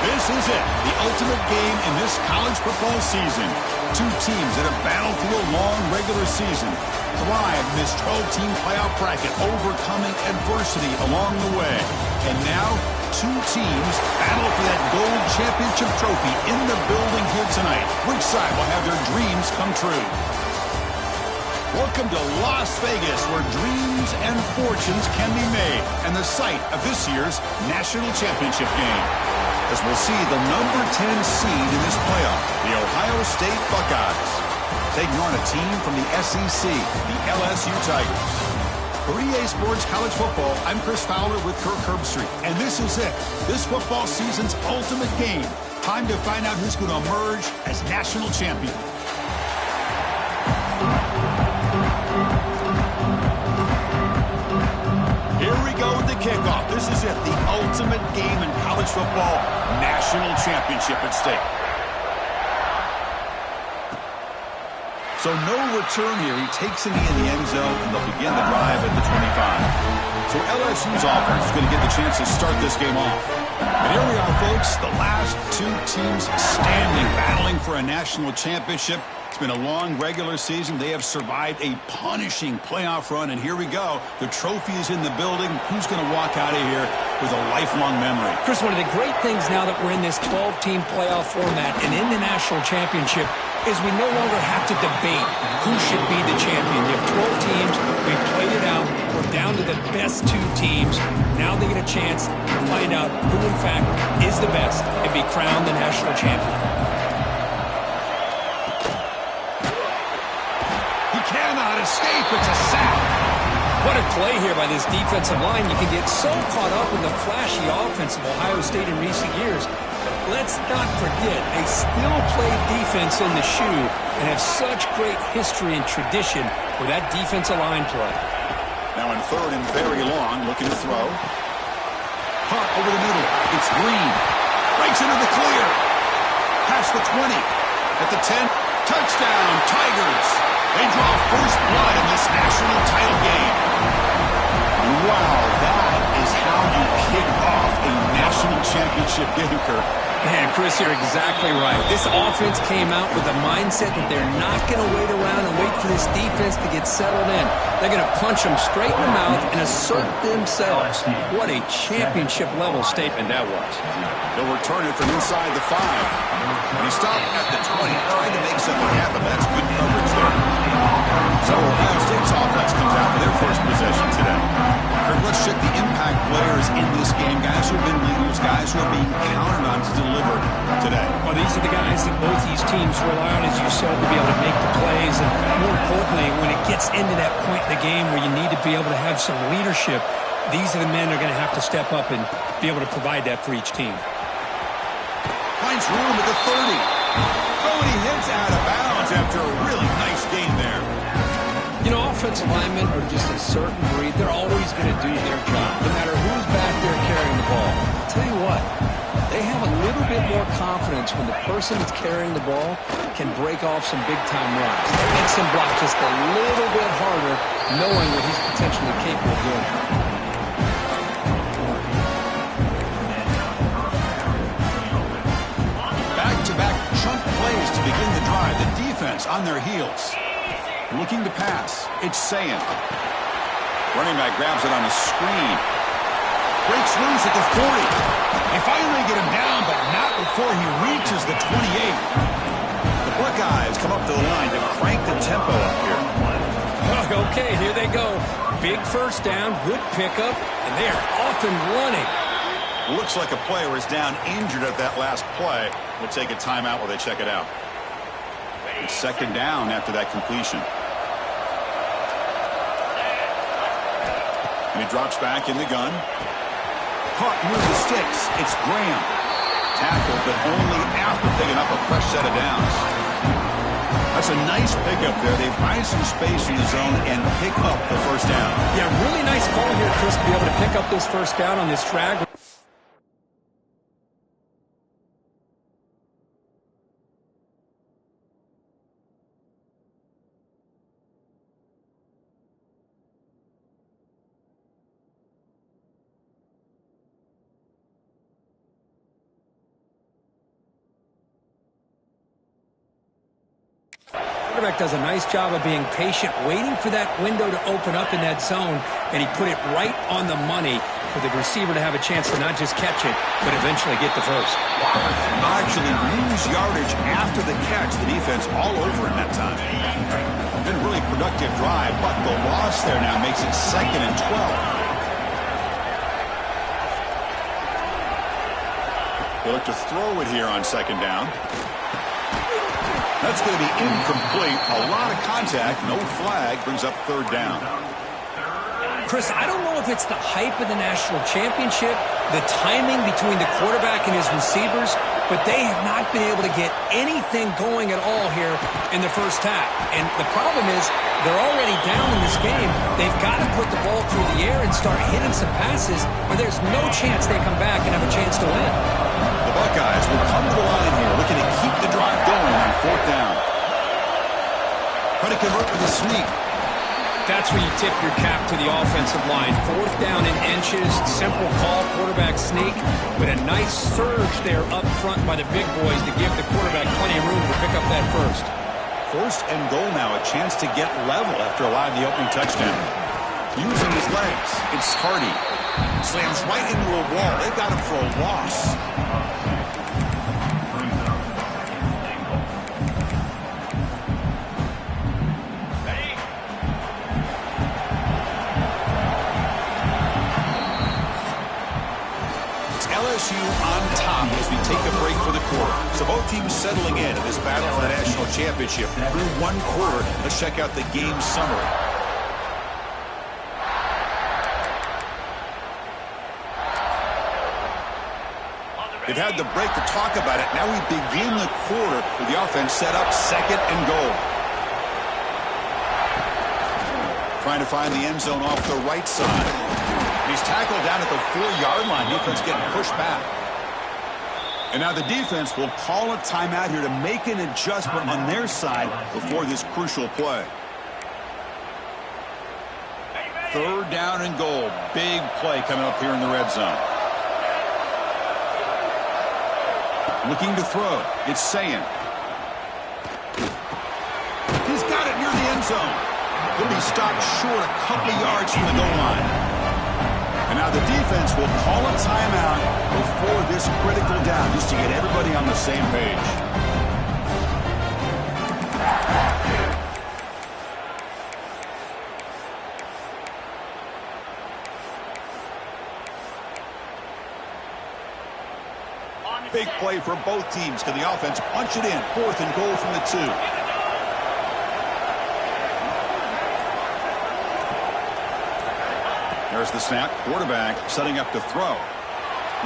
This is it, the ultimate game in this college football season. Two teams that have battled through a long regular season, thrived in this 12-team playoff bracket, overcoming adversity along the way. And now, two teams battle for that gold championship trophy in the building here tonight. Which side will have their dreams come true? Welcome to Las Vegas, where dreams and fortunes can be made, and the site of this year's national championship game. As we'll see the number 10 seed in this playoff, the Ohio State Buckeyes, taking on a team from the SEC, the LSU Tigers. For EA Sports College Football, I'm Chris Fowler with Kirk Herbstreit, and this is it, this football season's ultimate game. Time to find out who's going to emerge as national champion. Here we go with the kickoff. This is it, the ultimate game in college football, national championship at stake. So no return here. He takes it in the end zone, and they'll begin the drive at the 25. So LSU's offense is going to get the chance to start this game off. And here we are, folks, the last two teams standing, battling for a national championship. It's been a long regular season. They have survived a punishing playoff run, and here we go. The trophy is in the building. Who's going to walk out of here with a lifelong memory? Chris, one of the great things now that we're in this 12-team playoff format and in the national championship is we no longer have to debate who should be the champion. You have 12 teams. We've played it out. We're down to the best two teams. Now they get a chance to find out who, in fact, is the best and be crowned the national champion. Cannot escape. It's a sack. What a play here by this defensive line. You can get so caught up in the flashy offense of Ohio State in recent years. But let's not forget, they still play defense in the shoe and have such great history and tradition with that defensive line play. Now in third and very long, looking to throw. Hunt over the middle. It's Green. Breaks into the clear. Past the 20. At the 10. Touchdown, Tigers. They draw first blood in this national title game. Wow, that is how you kick off a national championship game, Kirk. Man, Chris, you're exactly right. This offense came out with a mindset that they're not going to wait around and wait for this defense to get settled in. They're going to punch them straight in the mouth and assert themselves. What a championship-level statement that was. They'll return it from inside the 5. And he stopped at the 20, trying to make something happen. That's good coverage there. So Ohio State's offense comes out for their first possession today. Kirk, let's check the impact players in this game. Guys who have been leaders, guys who are being counted on to deliver today. Well, these are the guys that both these teams rely on, as you said, to be able to make the plays. And more importantly, when it gets into that point in the game where you need to be able to have some leadership, these are the men that are going to have to step up and be able to provide that for each team. Finds room at the 30. Oh, and he hits out of bounds after a really nice game there. You know, offensive linemen are just a certain breed. They're always going to do their job, no matter who's back there carrying the ball. I'll tell you what, they have a little bit more confidence when the person that's carrying the ball can break off some big-time runs. That makes him block just a little bit harder, knowing what he's potentially capable of doing. Back-to-back chunk plays to begin the drive. The defense on their heels. Looking to pass. It's Sayin. Running back grabs it on a screen. Breaks loose at the 40. They finally get him down, but not before he reaches the 28. The Buckeyes come up to the line to crank the tempo up here. Okay, here they go. Big first down, good pickup, and they are off and running. Looks like a player is down injured at that last play. We'll take a timeout while they check it out. It's second down after that completion. And he drops back in the gun. Caught near the sticks. It's Graham. Tackled, but only after picking up a fresh set of downs. That's a nice pickup there. They find some space in the zone and pick up the first down. Yeah, really nice call here, Chris, to be able to pick up this first down on this drag. quarterback does a nice job of being patient, waiting for that window to open up in that zone, and he put it right on the money for the receiver to have a chance to not just catch it, but eventually get the first. Actually lose yardage after the catch. The defense all over in that time. Been a really productive drive, but the loss there now makes it 2nd and 12. They look to throw it here on 2nd down. That's going to be incomplete. A lot of contact, no flag, brings up 3rd down. Chris, I don't know if it's the hype of the national championship, the timing between the quarterback and his receivers, but they have not been able to get anything going at all here in the first half. And the problem is they're already down in this game. They've got to put the ball through the air and start hitting some passes, or there's no chance they come back and have a chance to win. The Buckeyes will come to the line here, looking to keep the drive going on 4th down. Try to convert with a sneak. That's where you tip your cap to the offensive line. 4th down in inches, simple call, quarterback sneak, but a nice surge there up front by the big boys to give the quarterback plenty of room to pick up that first. 1st and goal now, a chance to get level after allowing the opening touchdown. Using his legs, it's Hardy. Slams right into a wall. They got him for a loss. LSU on top as we take a break for the quarter. So both teams settling in this battle for the national championship through 1 quarter. Let's check out the game summary. They've had the break to talk about it. Now we begin the quarter with the offense set up 2nd and goal. Trying to find the end zone off the right side. He's tackled down at the 4-yard line. Defense getting pushed back. And now the defense will call a timeout here to make an adjustment on their side before this crucial play. 3rd down and goal. Big play coming up here in the red zone. Looking to throw. It's Sayin. He's got it near the end zone. He'll be stopped short a couple of yards from the goal line. And now the defense will call a timeout before this critical down, just to get everybody on the same page. Big play for both teams. Can the offense punch it in? 4th and goal from the 2. There's the snap. Quarterback setting up to throw.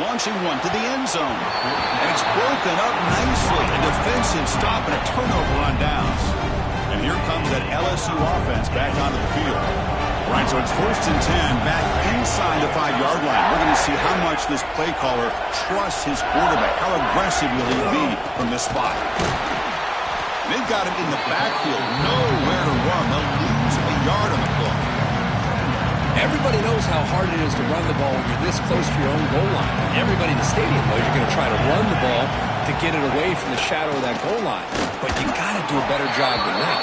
Launching one to the end zone. And it's broken up nicely. A defensive stop and a turnover on downs. And here comes that LSU offense back onto the field. Right, so it's 1st and 10 back inside the 5-yard line. We're going to see how much this play caller trusts his quarterback. How aggressive will he be from this spot? They've got him in the backfield. Nowhere to run. They'll lose a yard on the clock. Everybody knows how hard it is to run the ball when you're this close to your own goal line. Everybody in the stadium knows you're going to try to run the ball to get it away from the shadow of that goal line. But you got to do a better job than that.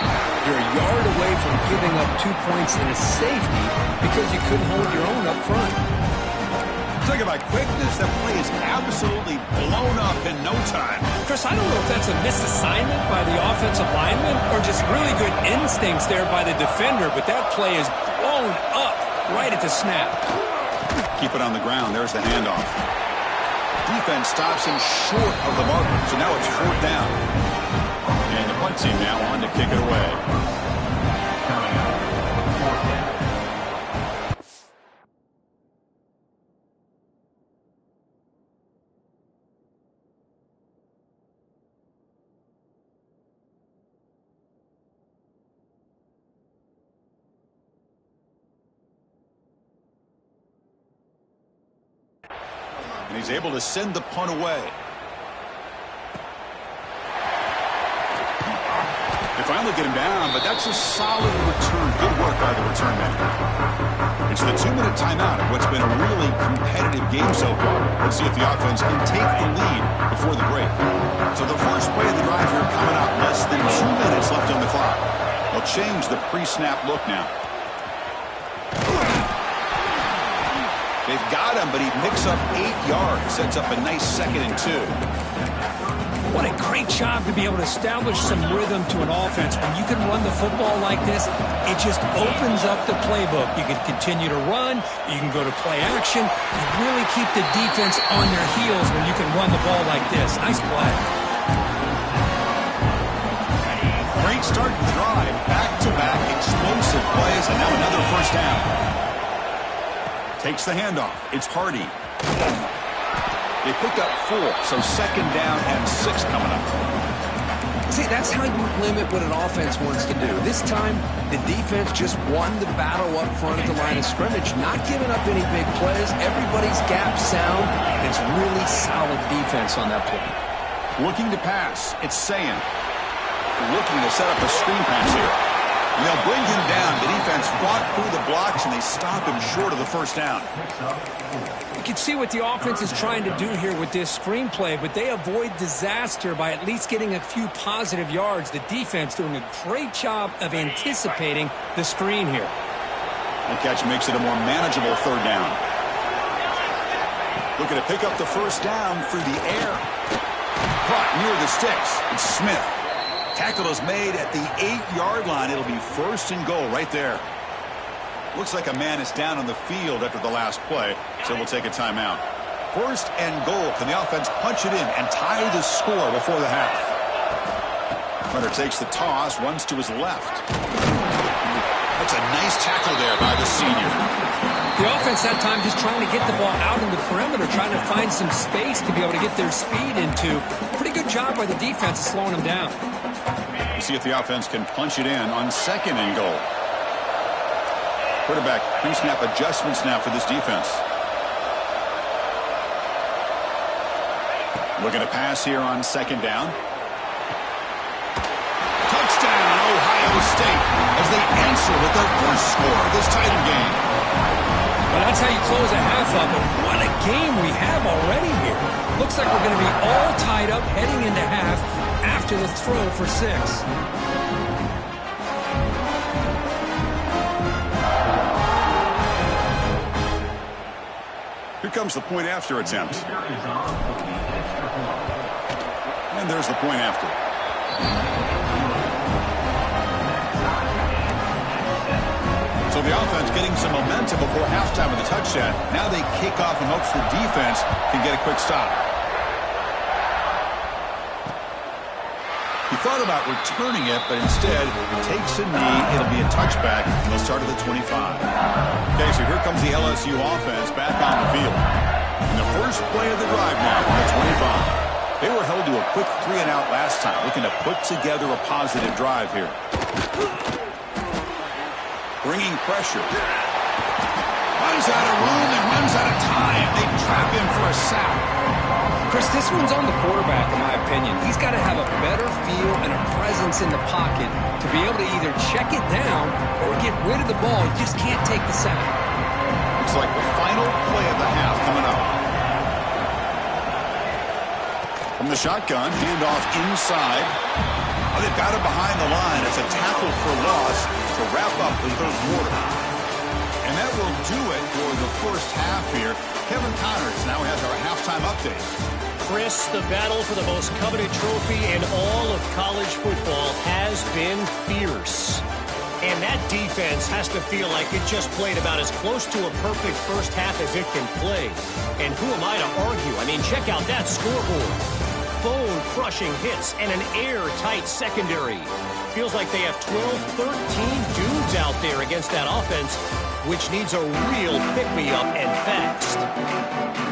You're a yard away from giving up 2 points in a safety because you couldn't hold your own up front. Talk about quickness. That play is absolutely blown up in no time. Chris, I don't know if that's a misassignment by the offensive lineman or just really good instincts there by the defender, but that play is blown up right at the snap. Keep it on the ground. There's the handoff. Defense stops him short of the marker, so now it's 4th down. And the punt team now on to kick it away. And he's able to send the punt away. They finally get him down, but that's a solid return. Good work by the return man. It's the 2-minute timeout of what's been a really competitive game so far. Let's see if the offense can take the lead before the break. So the first play of the drive here coming up. Less than 2 minutes left on the clock. change the pre-snap look now. They've got him, but he picks up 8 yards. Sets up a nice 2nd and 2. What a great job to be able to establish some rhythm to an offense. When you can run the football like this, it just opens up the playbook. You can continue to run. You can go to play action. You really keep the defense on their heels when you can run the ball like this. Nice play. Great start to the drive. Back-to-back explosive plays, and now another first down. Takes the handoff. It's Hardy. They picked up 4, so 2nd down and 6 coming up. See, that's how you limit what an offense wants to do. This time, the defense just won the battle up front at the line of scrimmage, not giving up any big plays. Everybody's gap sound. It's really solid defense on that play. Looking to pass. It's Sayin. Looking to set up a screen pass here. They'll bring him down. The defense fought through the blocks, and they stop him short of the first down. You can see what the offense is trying to do here with this screenplay, but they avoid disaster by at least getting a few positive yards. The defense doing a great job of anticipating the screen here. The catch makes it a more manageable 3rd down. Looking to pick up the first down through the air. Caught near the sticks. It's Smith. Tackle is made at the 8-yard line. It'll be 1st and goal right there. Looks like a man is down on the field after the last play, so we'll take a timeout. 1st and goal. Can the offense punch it in and tie the score before the half? Hunter takes the toss, runs to his left. That's a nice tackle there by the senior. The offense that time just trying to get the ball out in the perimeter, trying to find some space to be able to get their speed into. Pretty good job by the defense of slowing them down. We'll see if the offense can punch it in on 2nd and goal. Quarterback pre-snap adjustments now for this defense. Looking to pass here on 2nd down. Touchdown, Ohio State, as they answer with their first score of this title game. Well, that's how you close a half up, and what a game we have already here. Looks like we're going to be all tied up heading into half after the throw for 6. Here comes the point after attempt. And there's the point after. So the offense getting some momentum before halftime with a touchdown. Now they kick off in hopes the defense can get a quick stop. He thought about returning it, but instead takes a knee. It'll be a touchback, and they'll start at the 25. Okay, so here comes the LSU offense back on the field. In the first play of the drive now from the 25. They were held to a quick 3-and-out last time, looking to put together a positive drive here. Bringing pressure. Runs out of room and runs out of time. They trap him for a sack. Chris, this one's on the quarterback, in my opinion. He's got to have a better feel and a presence in the pocket to be able to either check it down or get rid of the ball. He just can't take the sack. Looks like the final play of the half coming up. From the shotgun, handoff inside. Oh, they've got it behind the line. It's a tackle for loss to wrap up the 3rd quarter. And that will do it for the first half here. Kevin Connors now has our halftime update. Chris, the battle for the most coveted trophy in all of college football has been fierce. And that defense has to feel like it just played about as close to a perfect first half as it can play. And who am I to argue? I mean, check out that scoreboard. Bone-crushing hits and an airtight secondary. Feels like they have 12, 13 dudes out there against that offense, which needs a real pick-me-up and fast.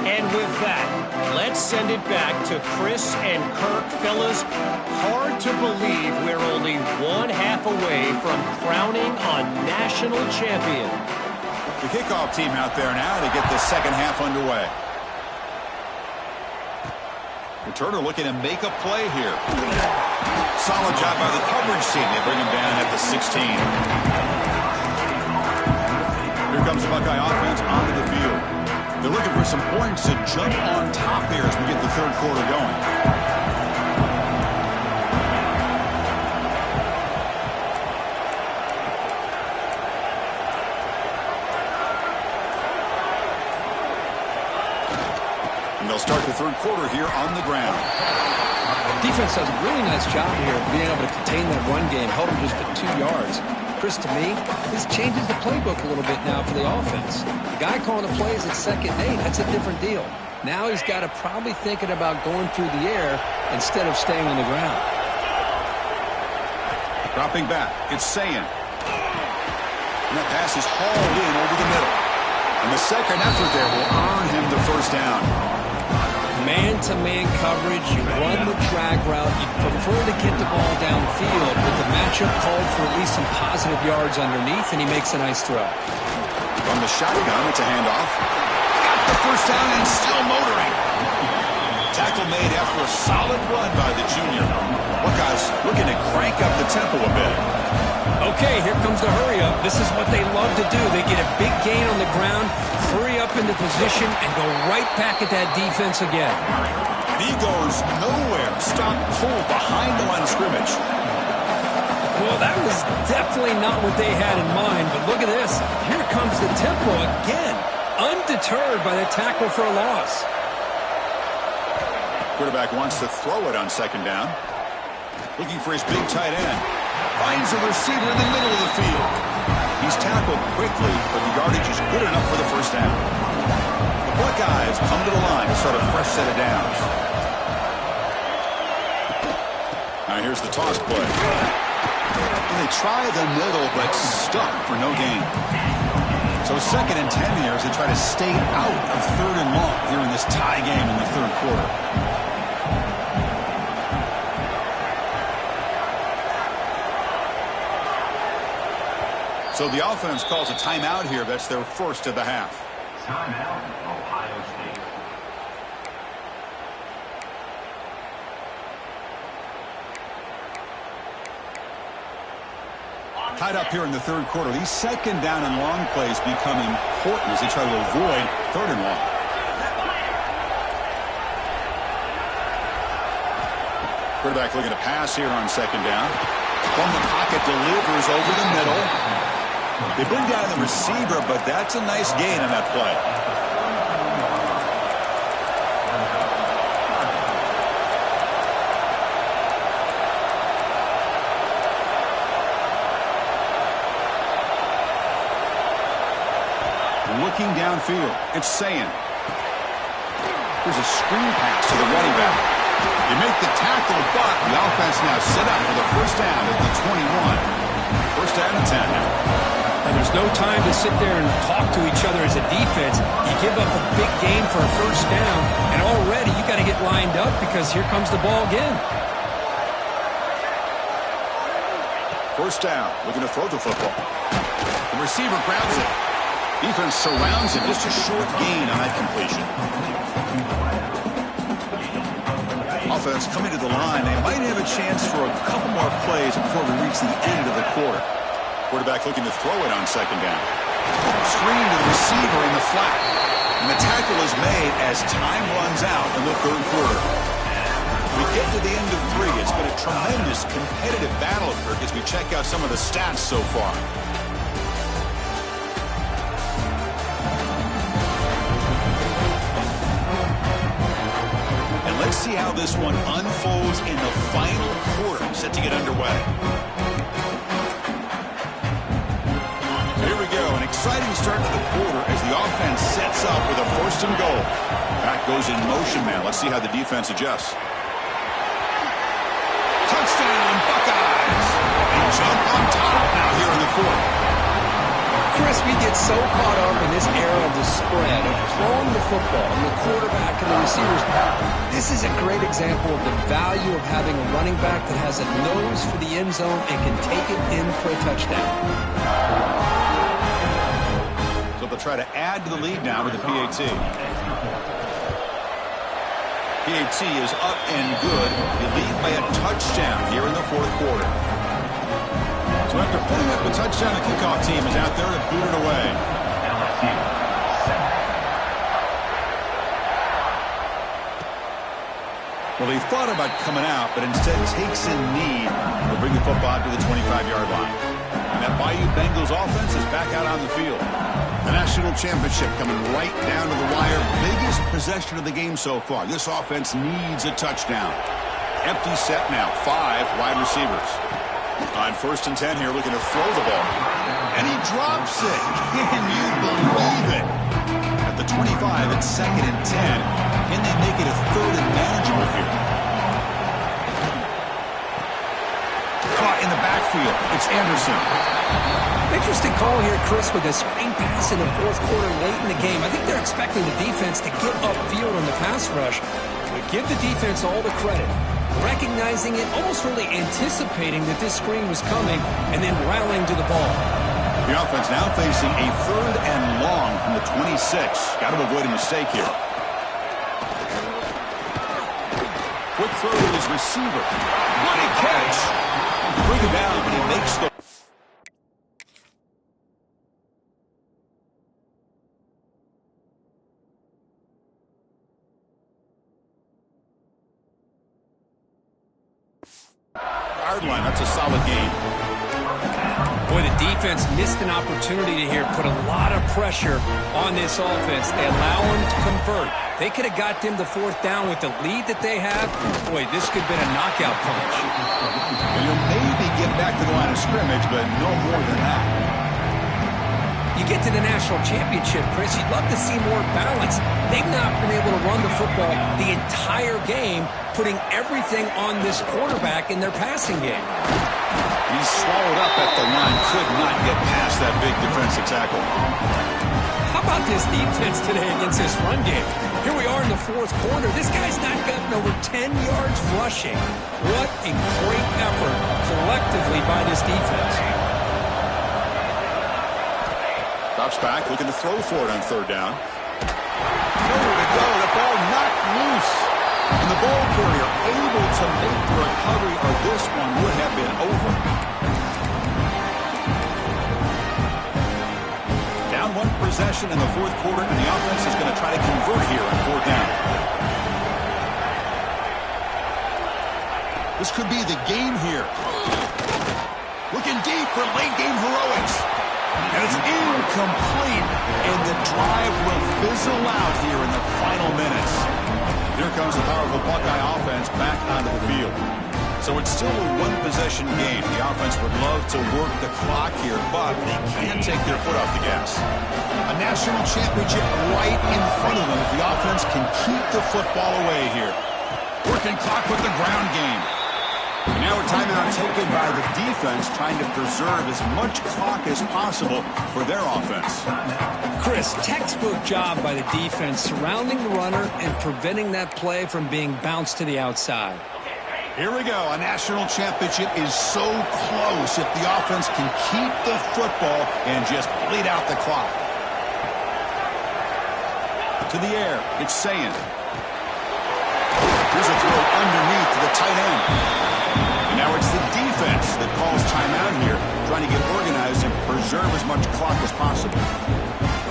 And with that, let's send it back to Chris and Kirk. Fellas, hard to believe we're only one half away from crowning a national champion. The kickoff team out there now to get the second half underway. Returner looking to make a play here. Solid job by the coverage team. They bring him down at the 16. Here comes the Buckeye offense onto the field. They're looking for some points to jump on top here as we get the 3rd quarter going. they'll start the third quarter here on the ground. Defense does a really nice job here of being able to contain that run game, held them just at 2 yards. Chris, to me, this changes the playbook a little bit now for the offense. The guy calling the plays at 2nd and 8, that's a different deal. Now he's got to probably thinking about going through the air instead of staying on the ground. Dropping back, it's Sayin. And that pass is hauled in over the middle. And the second effort there will earn him the first down. Man-to-man coverage, you run the drag route, you prefer to get the ball downfield, but the matchup called for at least some positive yards underneath, and he makes a nice throw. From the shotgun, it's a handoff. Got the first down and still motoring. Tackle made after a solid run by the junior. Buckeyes looking to crank up the tempo a bit. Okay, here comes the hurry-up. This is what they love to do. They get a big gain on the ground, hurry up into position, and go right back at that defense again. And he goes nowhere. Stop pulled behind the line of scrimmage. Well, that was definitely not what they had in mind, but look at this. Here comes the tempo again, undeterred by the tackle for a loss. Quarterback wants to throw it on 2nd down. Looking for his big tight end. Finds a receiver in the middle of the field. He's tackled quickly, but the yardage is good enough for the first down. The Buckeyes come to the line to start a fresh set of downs. Now here's the toss play. And they try the middle, but stuck for no gain. So 2nd and 10 here as they try to stay out of 3rd and long here in this tie game in the third quarter. So the offense calls a timeout here. That's their first of the half. Timeout, Ohio State. Tied up here in the third quarter. These 2nd down and long plays become important as they try to avoid 3rd and long. Quarterback looking to pass here on 2nd down. From the pocket, delivers over the middle. They bring down the receiver, but that's a nice gain on that play. Looking downfield, it's Sayin. Here's a screen pass to the running back. You make the tackle, but the offense now set up for the first down at the 21. First down and 10 now. And there's no time to sit there and talk to each other as a defense. You give up a big gain for a first down, and already you got to get lined up because here comes the ball again. First down, looking to throw the football. The receiver grabs it. Defense surrounds him. Just a short gain on that completion. Offense coming to the line. They might have a chance for a couple more plays before we reach the end of the quarter. Quarterback looking to throw it on 2nd down. Screen to the receiver in the flat. And the tackle is made as time runs out in the third quarter. We get to the end of 3. It's been a tremendous competitive battle, Kirk, as we check out some of the stats so far. And let's see how this one unfolds in the final quarter, set to get underway. Exciting start to the quarter as the offense sets up with a 1st and goal. Back goes in motion now. Let's see how the defense adjusts. Touchdown, Buckeyes! They jump on top now here in the 4th. Chris, we get so caught up in this era of the spread, of throwing the football, and the quarterback and the receivers. This is a great example of the value of having a running back that has a nose for the end zone and can take it in for a touchdown. They'll try to add to the lead now with the PAT. PAT is up and good. You lead by a touchdown here in the 4th quarter. So after putting up a touchdown, the kickoff team is out there to boot it away. Well, he thought about coming out, but instead takes a knee to bring the football to the 25-yard line. And that Bayou Bengals offense is back out on the field. The national championship coming right down to the wire. Biggest possession of the game so far. This offense needs a touchdown. Empty set now. 5 wide receivers. On 1st and 10 here, looking to throw the ball. And he drops it. Can you believe it? At the 25, it's 2nd and 10. Can they make it a 3rd and manageable here? Caught in the backfield. It's Anderson. Interesting call here, Chris, with a screen pass in the 4th quarter late in the game. I think they're expecting the defense to get upfield on the pass rush. But give the defense all the credit. Recognizing it, almost really anticipating that this screen was coming, and then rallying to the ball. The offense now facing a 3rd and long from the 26. Got to avoid a mistake here. Quick throw to his receiver. What a catch! Bring it down, but he makes the... line. That's a solid game. Boy, the defense missed an opportunity to here put a lot of pressure on this offense. They allow them to convert. They could have got them the 4th down with the lead that they have. Boy, this could have been a knockout punch. And you'll maybe get back to the line of scrimmage, but no more than that. You get to the national championship, Chris, you'd love to see more balance. They've not been able to run the football the entire game, putting everything on this quarterback in their passing game. He's swallowed up at the line, could not get past that big defensive tackle. How about this defense today against this run game? Here we are in the 4th quarter. This guy's not gotten over 10 yards rushing. What a great effort collectively by this defense. Drops back, looking to throw for it on 3rd down. Nowhere to go, the ball knocked loose. And the ball carrier able to make the recovery, or this one would have been over. Down 1 possession in the 4th quarter, and the offense is going to try to convert here on 4th down. This could be the game here. Looking deep for late game heroics. And it's incomplete, and the drive will fizzle out here in the final minutes. Here comes the powerful Buckeye offense back onto the field. So it's still a 1-possession game. The offense would love to work the clock here, but they can't take their foot off the gas. A national championship right in front of them if the offense can keep the football away here. Working clock with the ground game. And now a timeout taken by the defense, trying to preserve as much clock as possible for their offense. Chris, textbook job by the defense surrounding the runner and preventing that play from being bounced to the outside. Here we go. A national championship is so close if the offense can keep the football and just bleed out the clock. To the air, it's Sayin. Here's a throw underneath to the tight end. And now it's the defense that calls timeout here, trying to get organized and preserve as much clock as possible.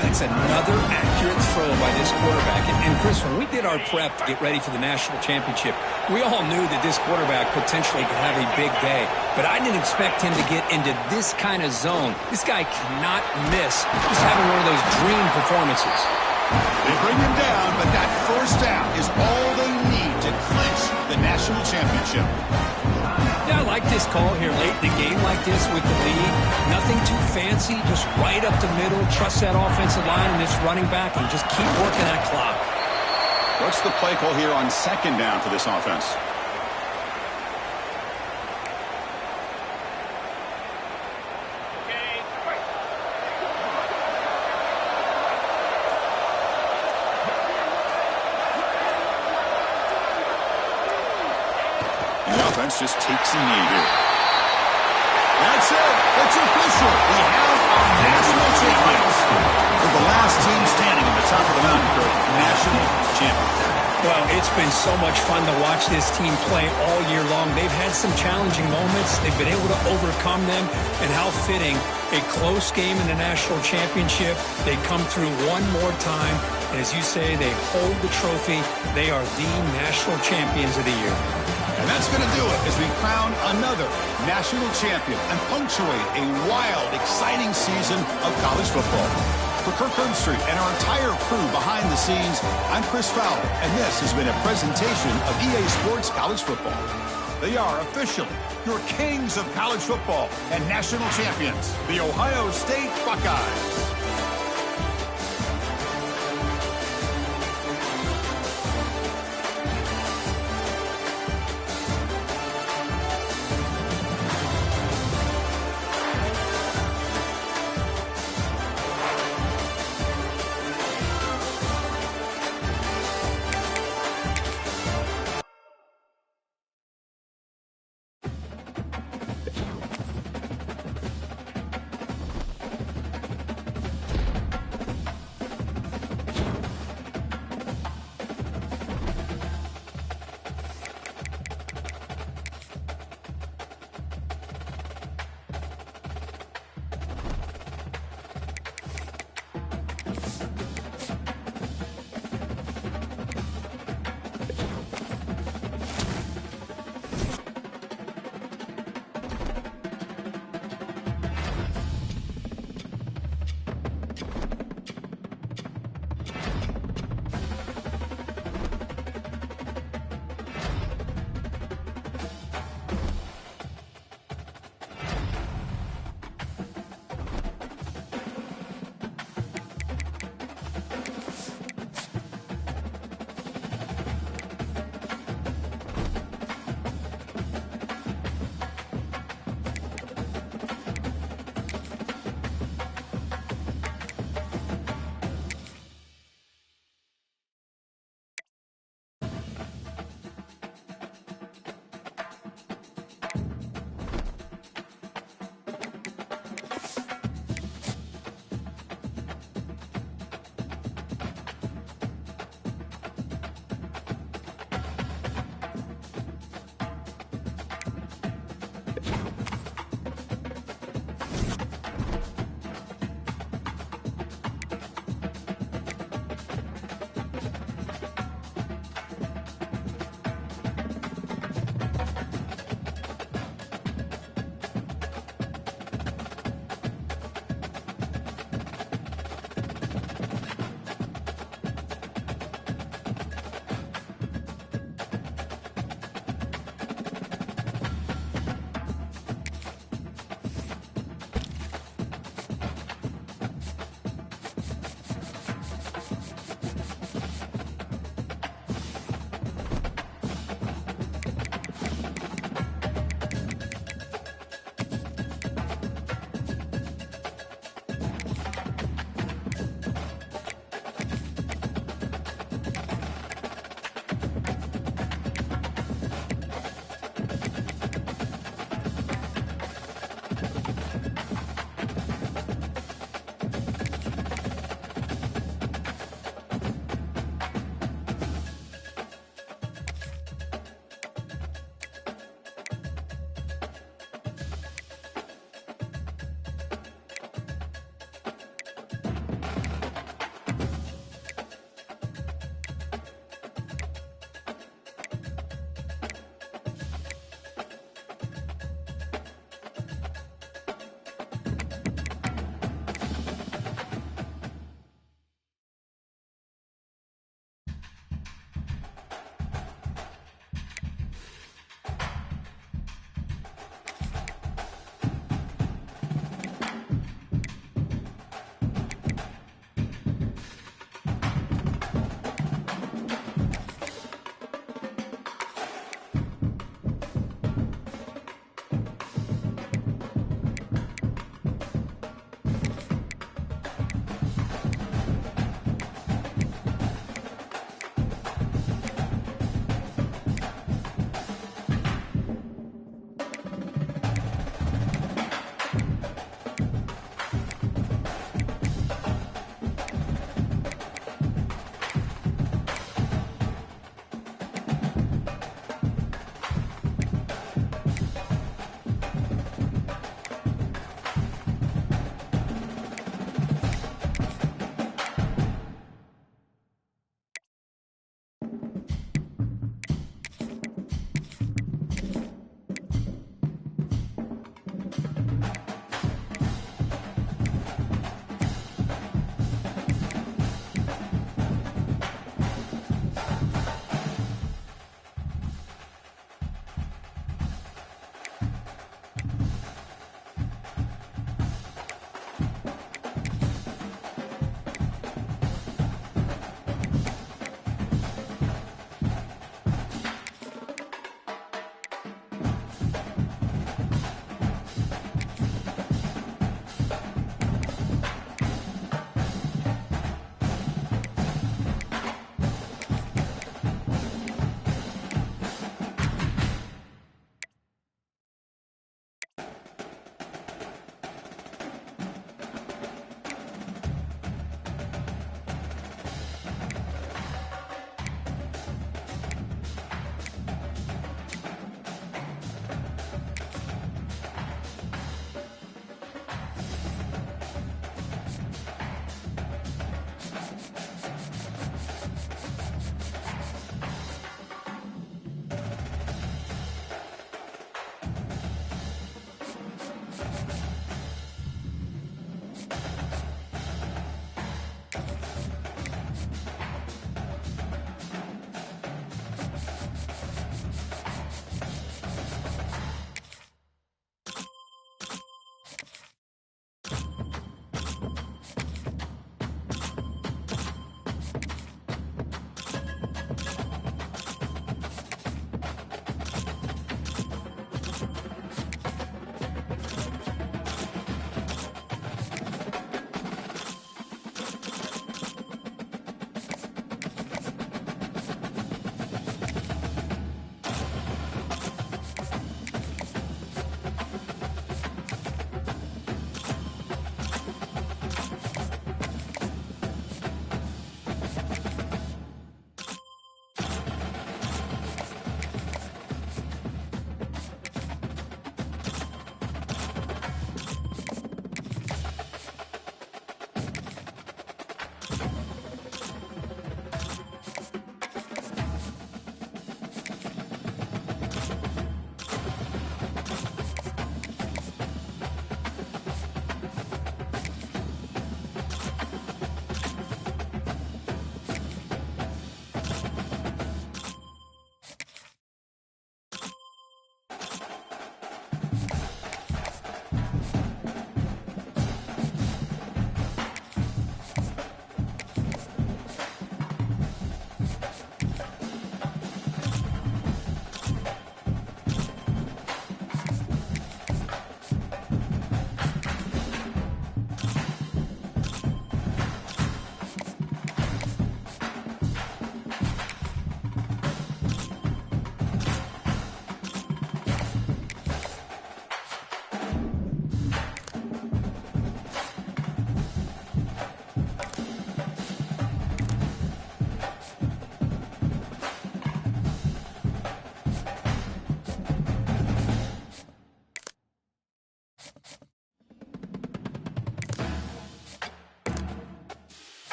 That's another accurate throw by this quarterback. And Chris, when we did our prep to get ready for the national championship, we all knew that this quarterback potentially could have a big day. But I didn't expect him to get into this kind of zone. This guy cannot miss just having one of those dream performances. They bring him down, but that 1st down is all they need to clinch the national championship. Yeah, I like this call here late in the game like this with the lead. Nothing too fancy, just right up the middle. Trust that offensive line and this running back and just keep working that clock. What's the play call here on 2nd down for this offense? Just takes a knee here. That's it. It's official. We have our national champions. We're the last team standing at the top of the mountain, Kirk. National champions. Well, it's been so much fun to watch this team play all year long. They've had some challenging moments. They've been able to overcome them. And how fitting, a close game in the national championship. They come through one more time. And as you say, they hold the trophy. They are the national champions of the year. And that's going to do it as we crown another national champion and punctuate a wild, exciting season of college football. For Kirk Herbstreit and our entire crew behind the scenes, I'm Chris Fowler, and this has been a presentation of EA Sports College Football. They are officially your kings of college football and national champions, the Ohio State Buckeyes.